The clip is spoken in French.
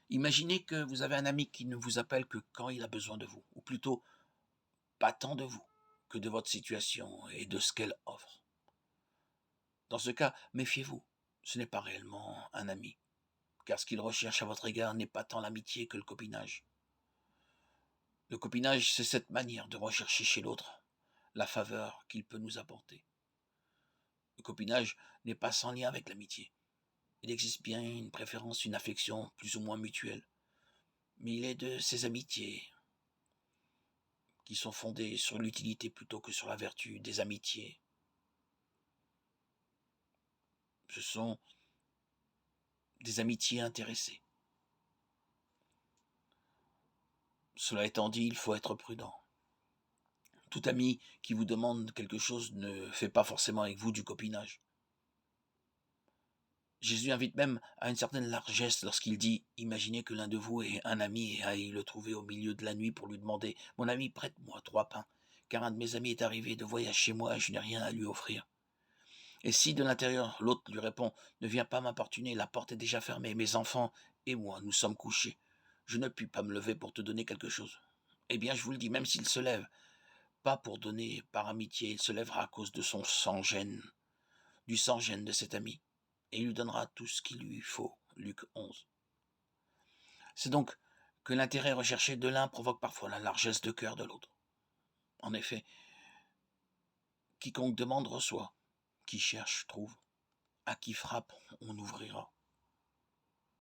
Imaginez que vous avez un ami qui ne vous appelle que quand il a besoin de vous, ou plutôt pas tant de vous que de votre situation et de ce qu'elle offre. Dans ce cas, méfiez-vous, ce n'est pas réellement un ami, car ce qu'il recherche à votre égard n'est pas tant l'amitié que le copinage. Le copinage, c'est cette manière de rechercher chez l'autre la faveur qu'il peut nous apporter. Le copinage n'est pas sans lien avec l'amitié. Il existe bien une préférence, une affection plus ou moins mutuelle, mais il est de ces amitiés qui sont fondées sur l'utilité plutôt que sur la vertu, des amitiés. Ce sont des amitiés intéressées. Cela étant dit, il faut être prudent. Tout ami qui vous demande quelque chose ne fait pas forcément avec vous du copinage. Jésus invite même à une certaine largesse lorsqu'il dit: imaginez que l'un de vous ait un ami et aille le trouver au milieu de la nuit pour lui demander: mon ami, prête-moi 3 pains, car un de mes amis est arrivé de voyage chez moi et je n'ai rien à lui offrir. Et si de l'intérieur l'autre lui répond: ne viens pas m'importuner, la porte est déjà fermée, mes enfants et moi nous sommes couchés, je ne puis pas me lever pour te donner quelque chose. Eh bien, je vous le dis, même s'il se lève, pas pour donner par amitié, il se lèvera à cause de son sans-gêne, du sans-gêne de cet ami, et il lui donnera tout ce qu'il lui faut. Luc 11. C'est donc que l'intérêt recherché de l'un provoque parfois la largesse de cœur de l'autre. En effet, quiconque demande reçoit, qui cherche trouve, à qui frappe on ouvrira.